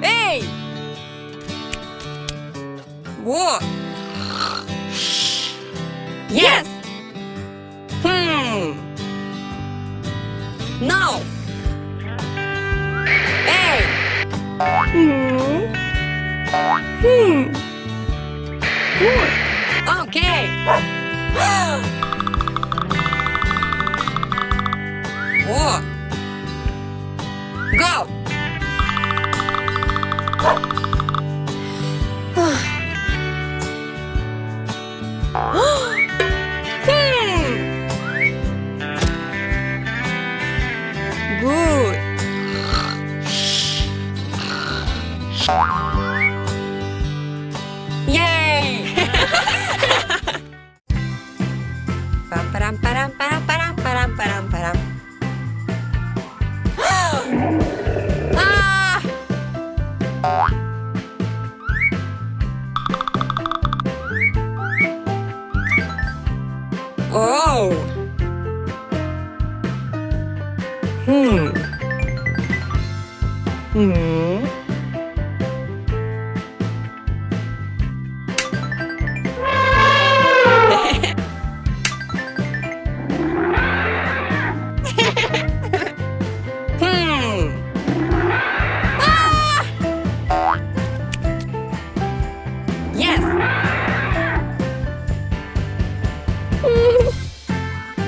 Hey! Whoa! Yes! No! Hey! Okay! Whoa! Go! Good. Yay! Param param param param param param param. Ah! Oh. Ah! Yes.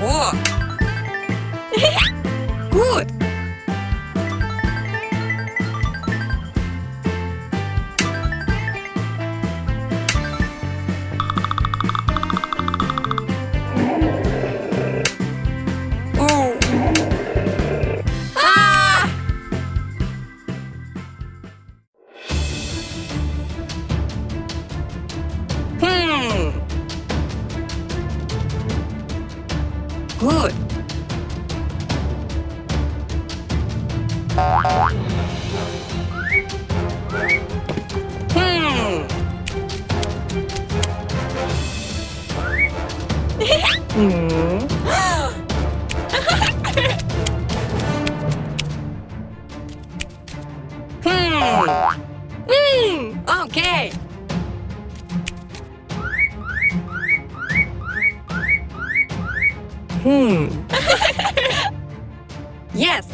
Whoa. Good. Oh. Ah! Good. Okay. Yes.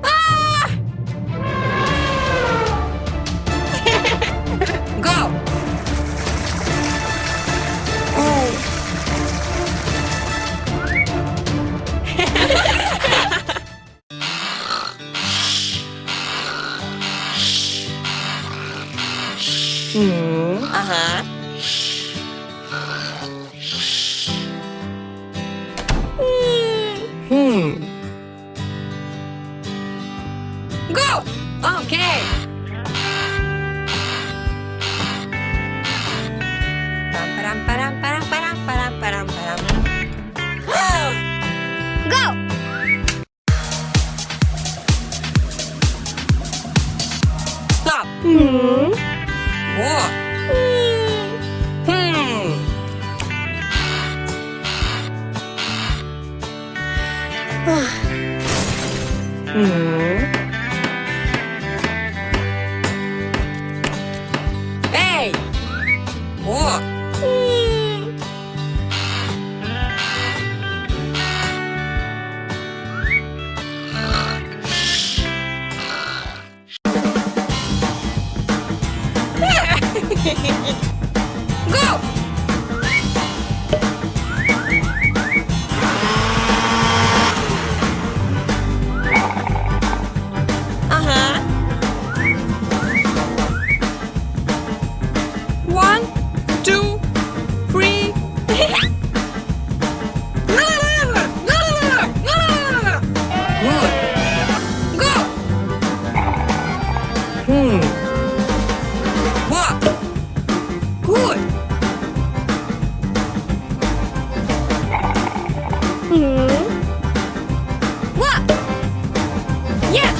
Ah! Go. Oh. Uh-huh. Go! Okay. Param param param param param param param. Go! Stop. Whoa. Hey! Whoa! Go! Uh-huh. 1, 2, 3. Good. Go. What? Good. What? Yes.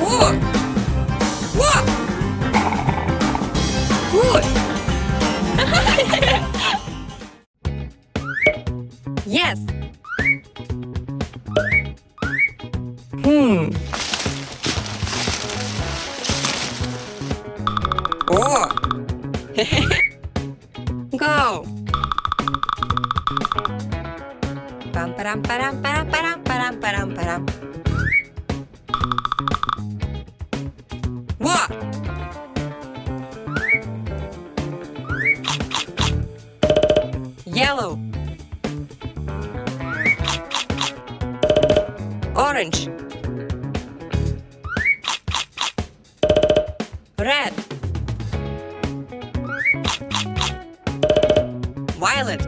What? What? Good. Go! Pam param param param param param param param. What? Yellow. Orange. Red. Violet.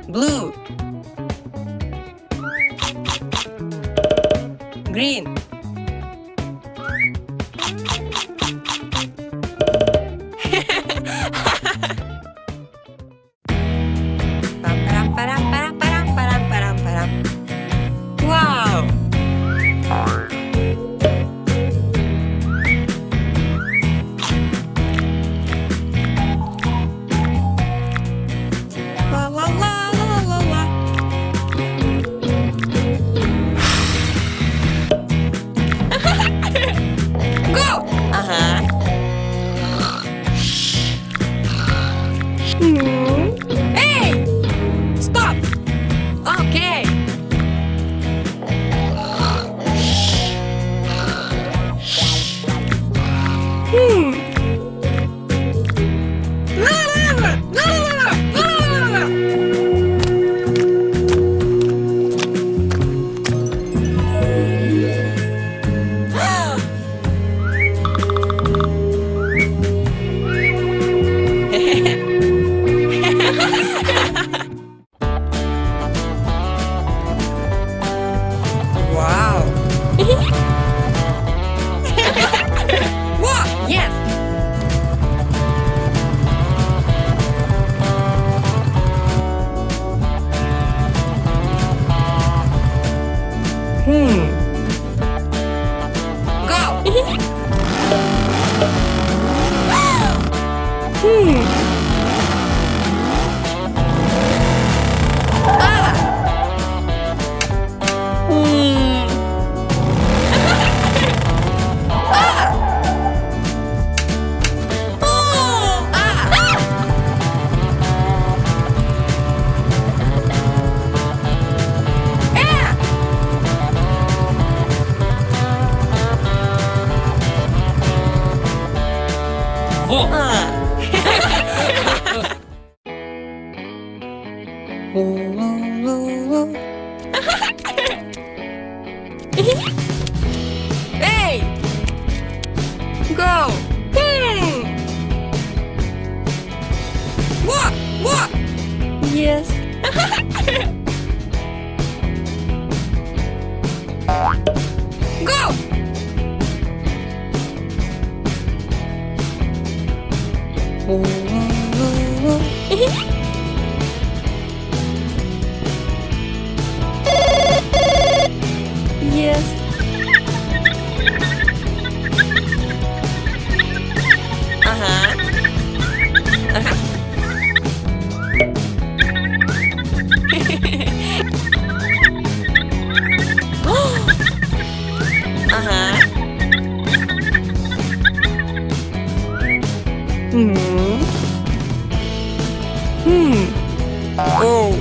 Blue. Green. Pam param param param param param param. Wow! La la la la la la. Go! Uh-huh. Hey! Stop! Okay. Wow! What? Yes! Go! Ah! Hey! Go! What? What? Yes. Go! Yes. Uh-huh. Uh-huh. Uh-huh. Oh.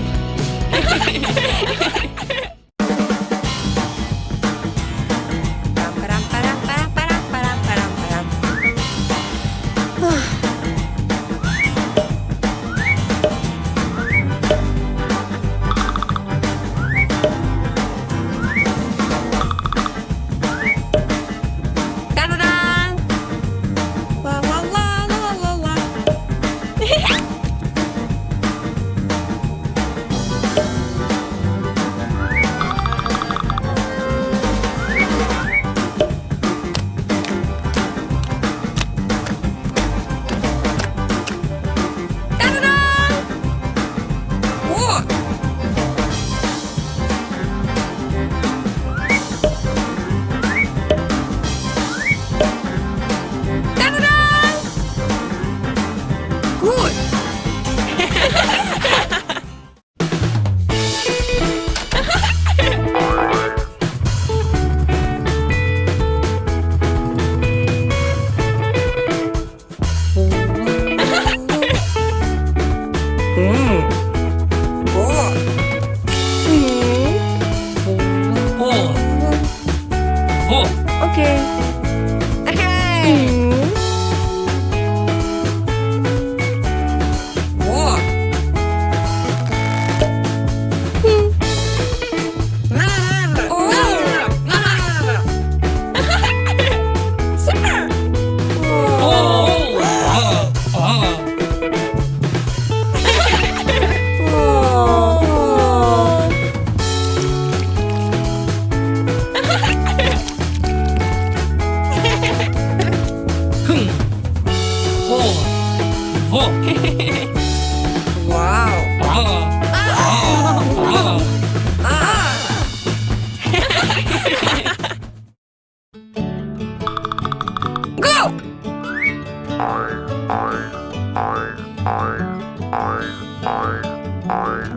Okay. Hey! Whoa! Super!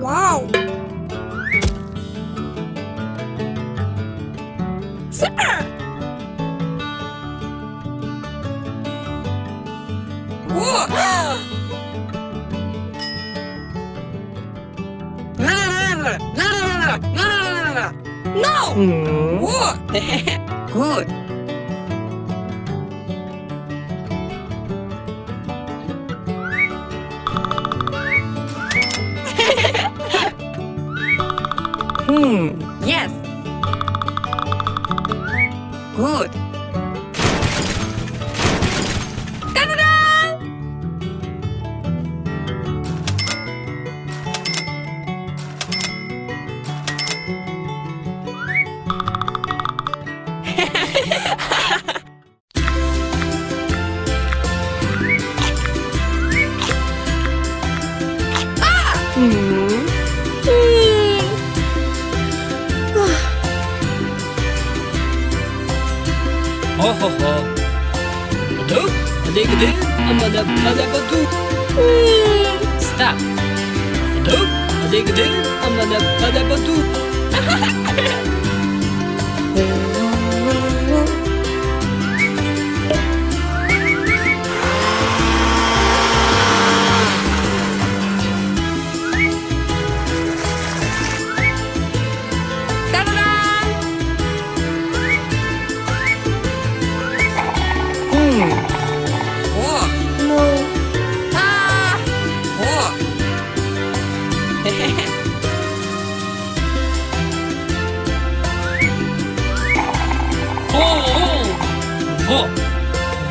Wow! Super! Whoa! No! Whoa! Good. Yes. Good. Ta-da-da! Ho ho ho. Ado, adik-adik, amadab-adabadu. Stop. Ado, adik-adik, amadab-adabadu.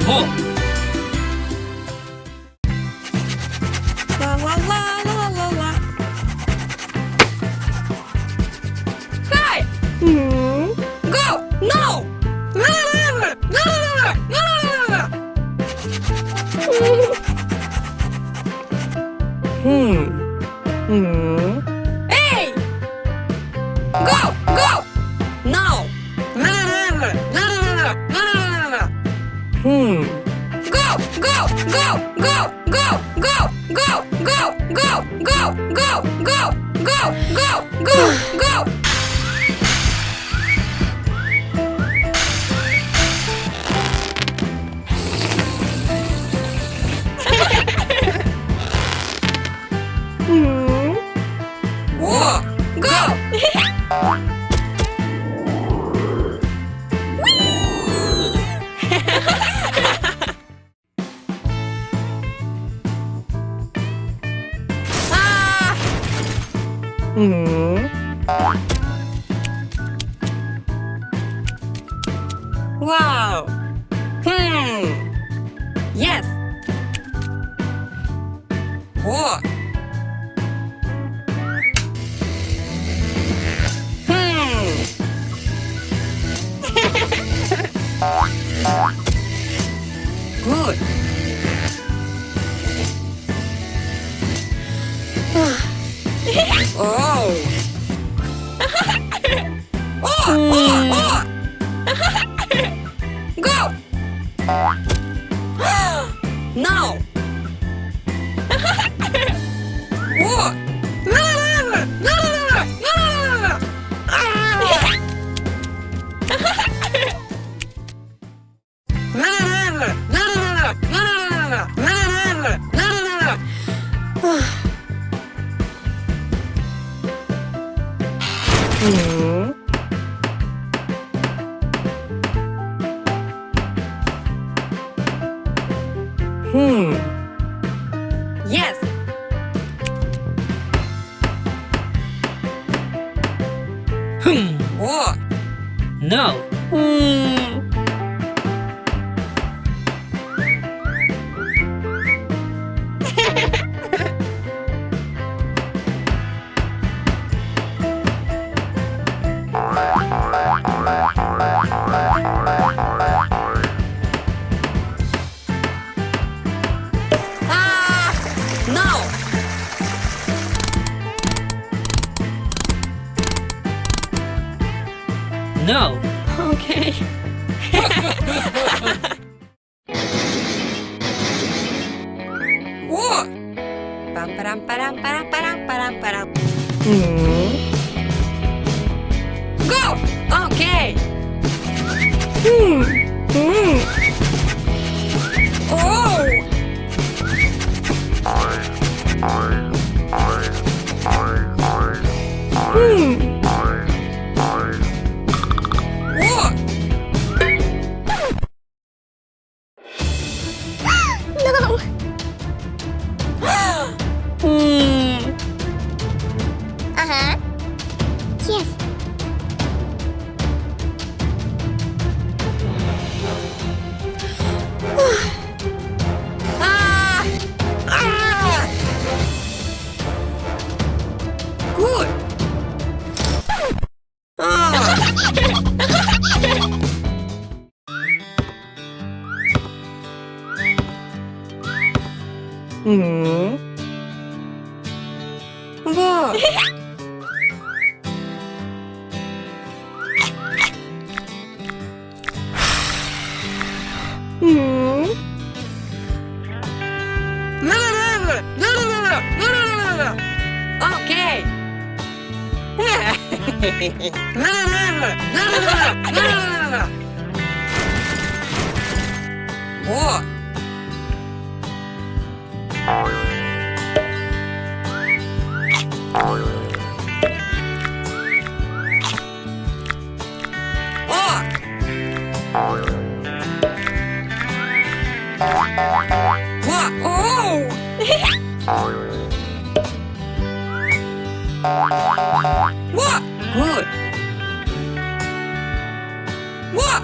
Vo. La la la la la la. Hey! Go! No! La la la la la la la. Hey! Go! Go! No! La la la la la la la. Go! Go! Go! Go! Go! Go! Go! Go! Go! Go! Go! Go! Go! Go! Go! Go! Whoa! Go! Wow! Yes! Whoa! Good! Oh! Go! No! Whoa! La la la la la la la. Yes. Whoa. No. Ah! No. No. Okay. Whoa. Pam param param param param param param. Go. Okay. Oh. Whoa. No. Uh-huh. Yes. Ah! Ah! Good. Ah! Whoa. Okay. Whoa. What? Oh! What? Good. What?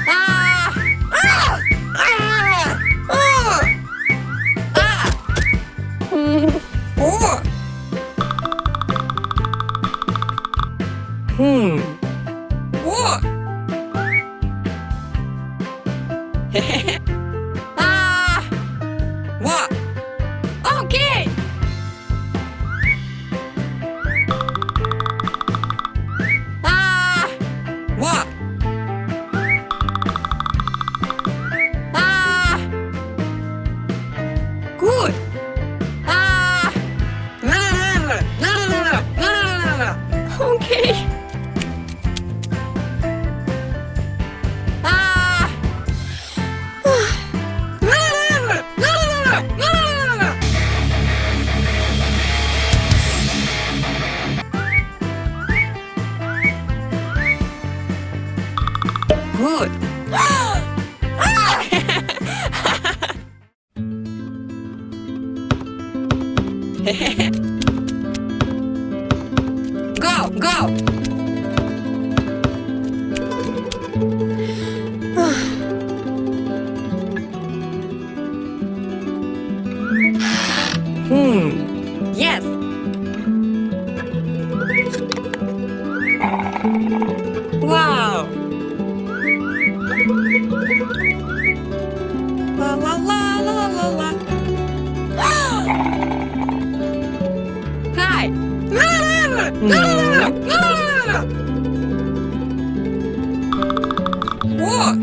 Ah! Ah! Ah! Ah! Ah! Oh! What? Ah! What? Okay. Ah! What? Ah! Good. Ah! Okay. Ah! Good. Go, go. Yes. Wow. La la la la la la. Hi. What?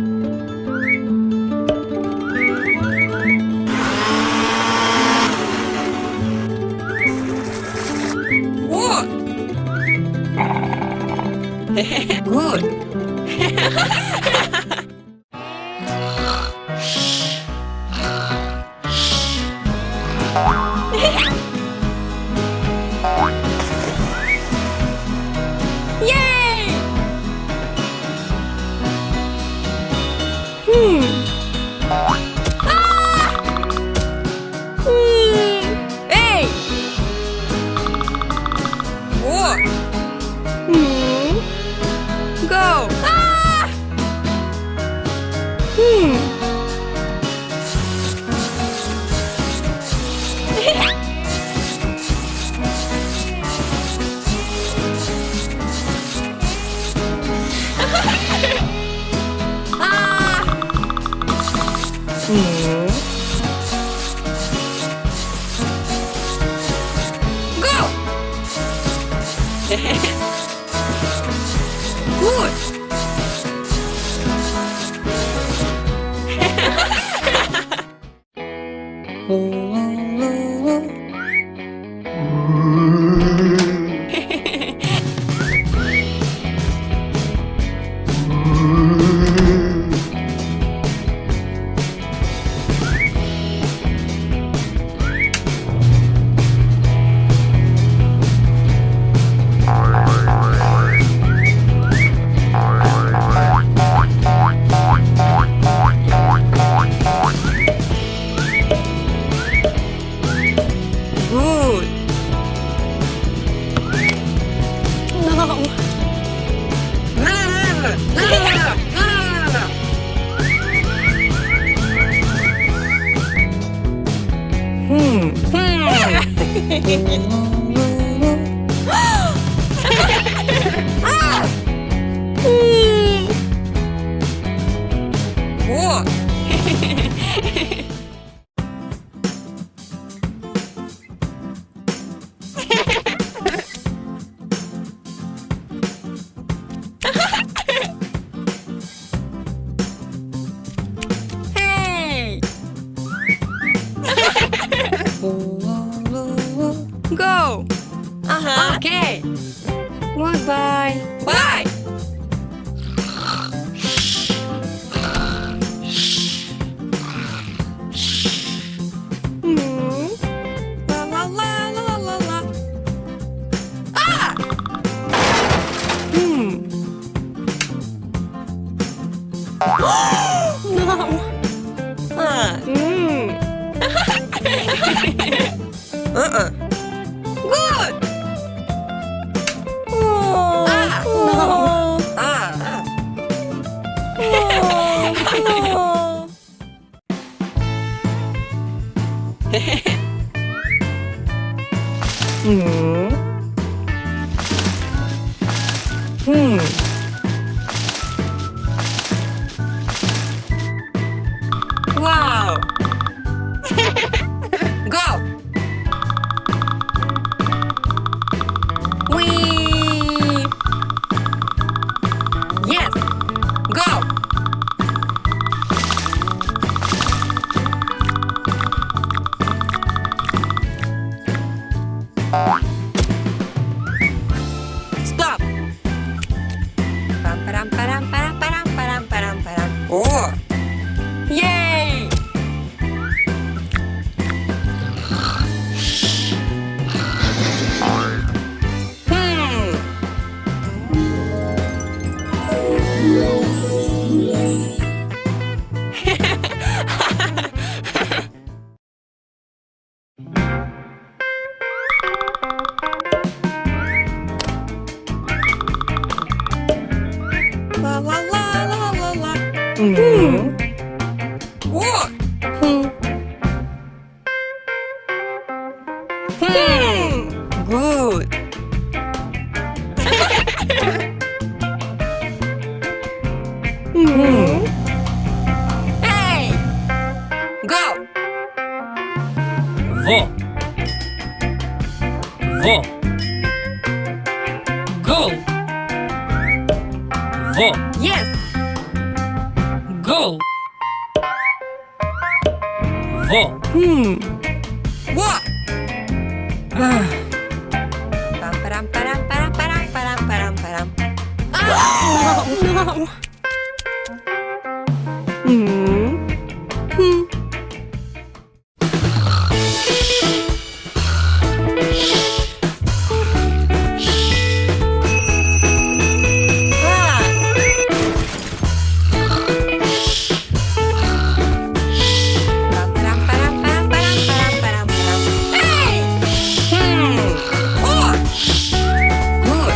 What? Good. Yay! Good. Good. No. No, no, no, no, no, no, no, no. Ah! What? Hey! Go! Okay. Goodbye. Bye. La la la la la la. Ah! No. Good. No. Wow. Go. Wee. Yes. Go. Stop. Pam param param param param param param param. Oh. Yay. La la la la la la. What? Good. Hey! Go! Во. Во. Go. Во. Yes! Go. Во. What? Pam param param param param param param param. Ah! No! Good.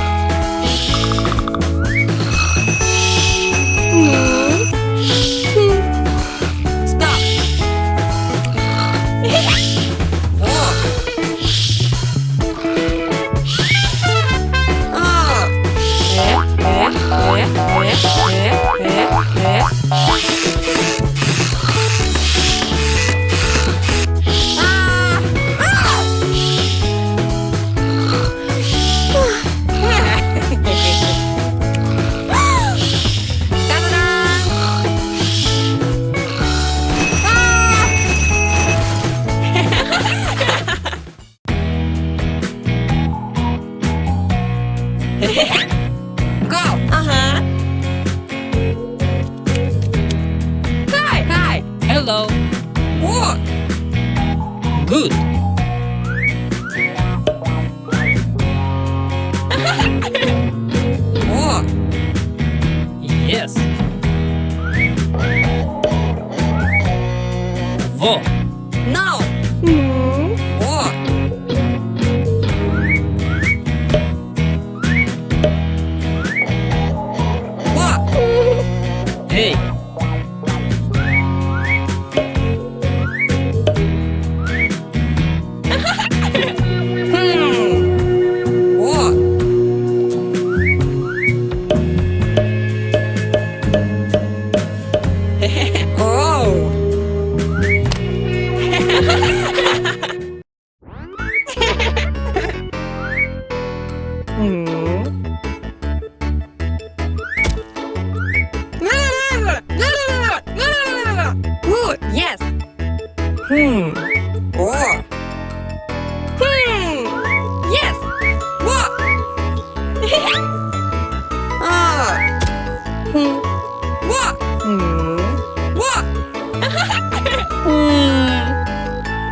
Oh. Yes. What? Ah. What? What?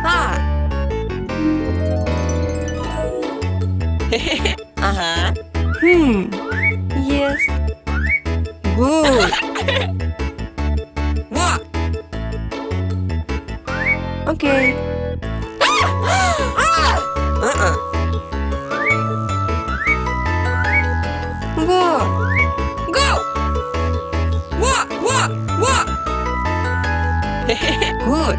Ah. Uh-huh. Yes. Good. What? Okay. Uh-uh. What? Go! What? Good.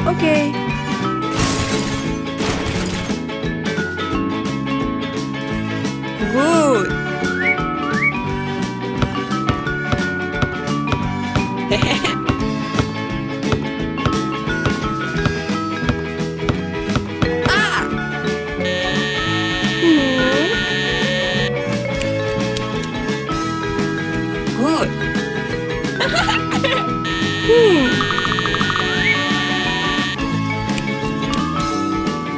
Okay. Good. Ah. Good.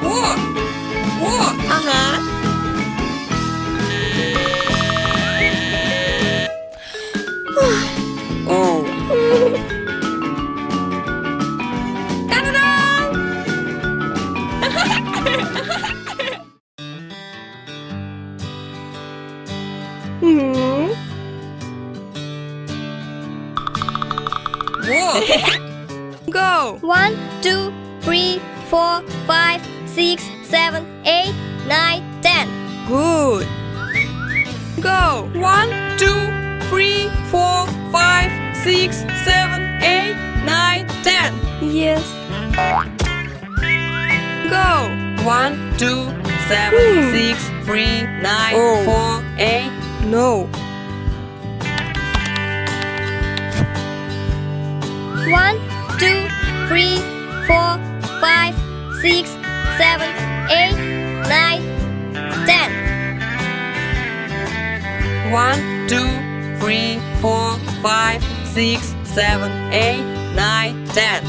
What? Uh-huh. Oh. Ta-da-da! Whoa. Go. 1, 2, 3, 4, 5, 6, 7, 8, 9, 10. Good. Go. 1, 2, 3, 4, 5, 6, 7, 8, 9, 10. Yes. Go. 1, 2, 7, 6, 3, 9, 4, 8. No. 1, 2, 3, 4, 5, 6, 7, 8, 9, 10. 1, 2, 3, 4, 5, 6, 7, 8, 9, 10.